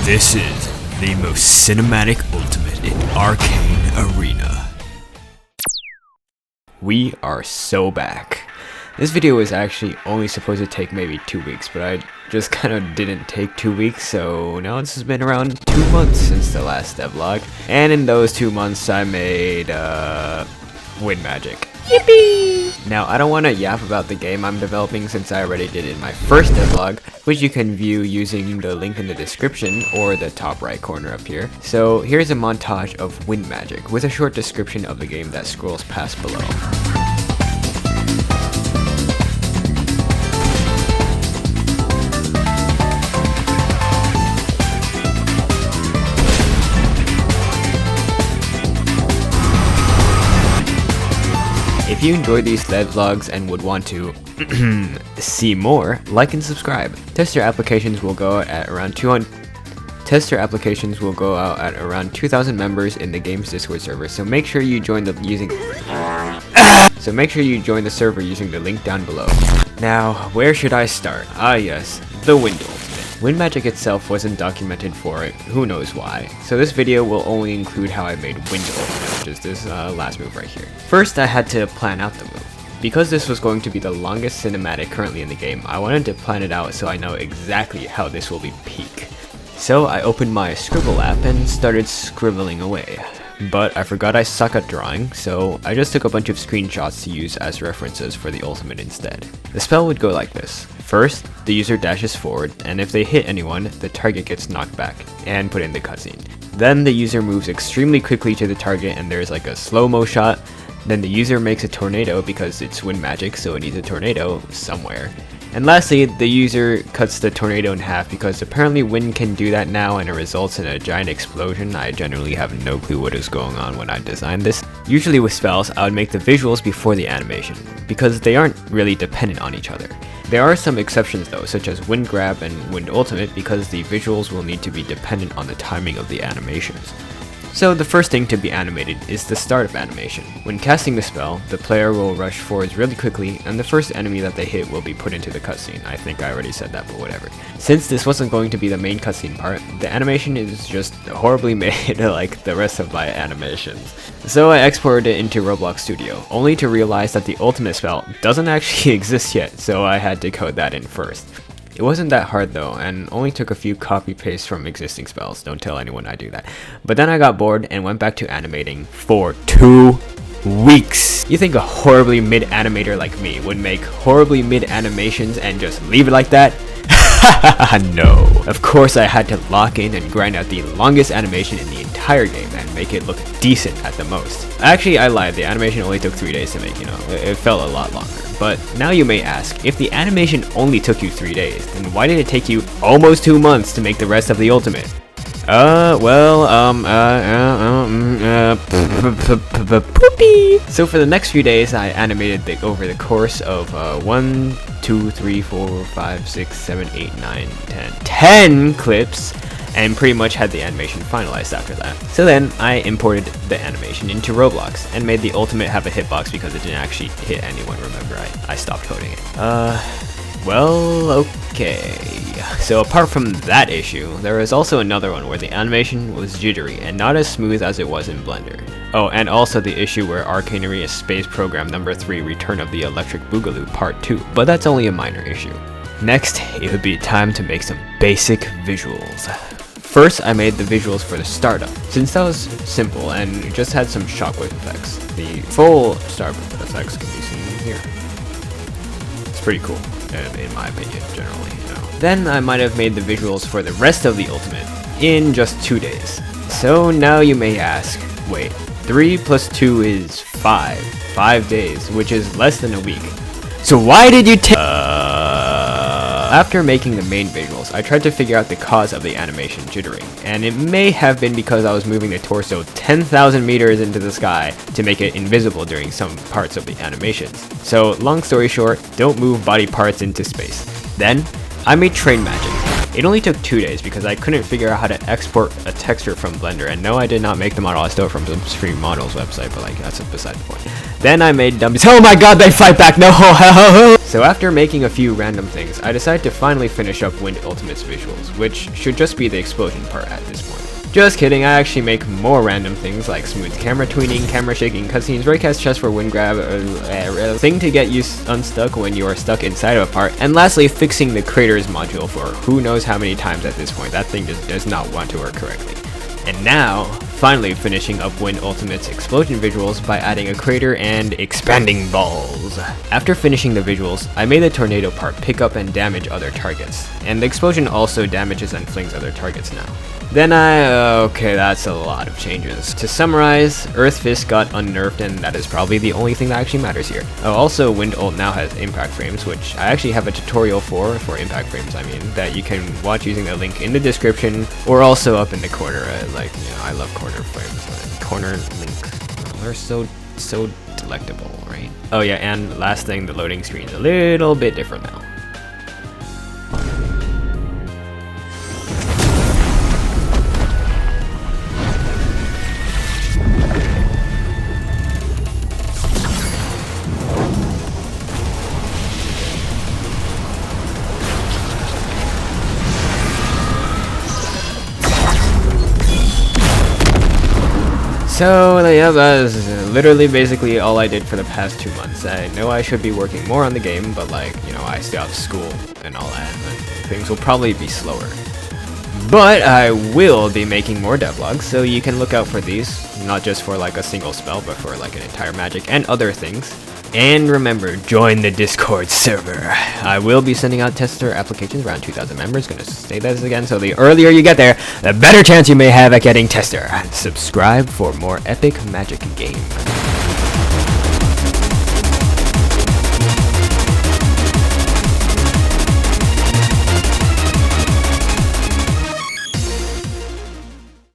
This is the most cinematic ultimate in Arcane Arena. We are so back. This video was actually only supposed to take maybe 2 weeks, but I just kind of didn't take 2 weeks, so now it's been around 2 months since the last devlog. And in those 2 months I made Wind Magic. Yippee! Now, I don't want to yap about the game I'm developing since I already did it in my first devlog, which you can view using the link in the description or the top right corner up here. So here's a montage of Wind Magic with a short description of the game that scrolls past below. If you enjoy these devlogs and would want to see more, like and subscribe. Tester applications will go out at around 200. Tester applications will go out at around 2,000 members in the game's Discord server. So make sure you join the server using the link down below. Now, where should I start? Ah yes, the Wind Ultimate. Wind Magic itself wasn't documented for it, who knows why, so this video will only include how I made Wind Ultimate, which is this last move right here. First, I had to plan out the move. Because this was going to be the longest cinematic currently in the game, I wanted to plan it out so I know exactly how this will be peak. So I opened my Scribble app and started scribbling away. But I forgot I suck at drawing, so I just took a bunch of screenshots to use as references for the ultimate instead. The spell would go like this. First, the user dashes forward, and if they hit anyone, the target gets knocked back, and put in the cutscene. Then the user moves extremely quickly to the target and there's like a slow-mo shot. Then the user makes a tornado because it's Wind Magic, so it needs a tornado somewhere. And lastly, the user cuts the tornado in half because apparently wind can do that now and it results in a giant explosion. I generally have no clue what is going on when I designed this. Usually with spells, I would make the visuals before the animation, because they aren't really dependent on each other. There are some exceptions though, such as Wind Grab and Wind Ultimate, because the visuals will need to be dependent on the timing of the animations. So the first thing to be animated is the start of animation. When casting the spell, the player will rush forwards really quickly, and the first enemy that they hit will be put into the cutscene. I think I already said that, but whatever. Since this wasn't going to be the main cutscene part, the animation is just horribly made like the rest of my animations. So I exported it into Roblox Studio, only to realize that the ultimate spell doesn't actually exist yet, so I had to code that in first. It wasn't that hard though, and only took a few copy-pastes from existing spells. Don't tell anyone I do that. But then I got bored and went back to animating for 2 weeks. You think a horribly mid animator like me would make horribly mid animations and just leave it like that? No. Of course I had to lock in and grind out the longest animation in the entire game and make it look decent at the most. Actually, I lied. The animation only took 3 days to make, it felt a lot longer. But now you may ask, if the animation only took you 3 days, then why did it take you almost 2 months to make the rest of the ultimate? Poopy! So for the next few days, I animated over the course of 1, 2, 3, 4, 5, 6, 7, 8, 9, 10 clips, and pretty much had the animation finalized after that. So then I imported the animation into Roblox and made the ultimate have a hitbox because it didn't actually hit anyone, remember, I stopped coding it. Well, okay. So apart from that issue, there was also another one where the animation was jittery and not as smooth as it was in Blender. Oh, and also the issue where Arcane Arena Space Program number 3 Return of the Electric Boogaloo Part 2, but that's only a minor issue. Next, it would be time to make some basic visuals. First, I made the visuals for the startup, since that was simple and just had some shockwave effects. The full startup effects can be seen here. It's pretty cool, in my opinion, generally, Then I might have made the visuals for the rest of the ultimate in just 2 days. So now you may ask, wait, 3 plus 2 is 5. 5 days, which is less than a week. So why did you take... After making the main visuals, I tried to figure out the cause of the animation jittering, and it may have been because I was moving the torso 10,000 meters into the sky to make it invisible during some parts of the animations. So long story short, don't move body parts into space. Then, I made Train Magic. It only took 2 days because I couldn't figure out how to export a texture from Blender, and no, I did not make the model, I stole it from some Stream Models website, but that's beside the point. Then I made dummies. Oh my god, they fight back! No! So after making a few random things, I decided to finally finish up Wind Ultimate's visuals, which should just be the explosion part at this point. Just kidding, I actually make more random things like smooth camera tweening, camera shaking, cutscenes, raycast chest for wind grab, thing to get you unstuck when you are stuck inside of a part, and lastly, fixing the craters module for who knows how many times at this point. That thing just does not want to work correctly. And now, finally finishing up Wind Ultimate's explosion visuals by adding a crater and expanding balls. After finishing the visuals, I made the tornado part pick up and damage other targets, and the explosion also damages and flings other targets now. Then okay, that's a lot of changes. To summarize, Earth Fist got unnerfed, and that is probably the only thing that actually matters here. Oh, also, Wind Ult now has impact frames, which I actually have a tutorial for impact frames, that you can watch using the link in the description, or also up in the corner. I love corner frames. Corner links, they're so delectable, right? Oh yeah, and last thing, the loading screen is a little bit different now. So yeah, that's literally basically all I did for the past 2 months. I know I should be working more on the game, but I still have school and all that, and things will probably be slower. But I will be making more devlogs, so you can look out for these, not just for a single spell, but for an entire magic and other things. And remember, join the Discord server. I will be sending out tester applications around 2,000 members. Gonna say this again, so the earlier you get there, the better chance you may have at getting tester. Subscribe for more epic magic games.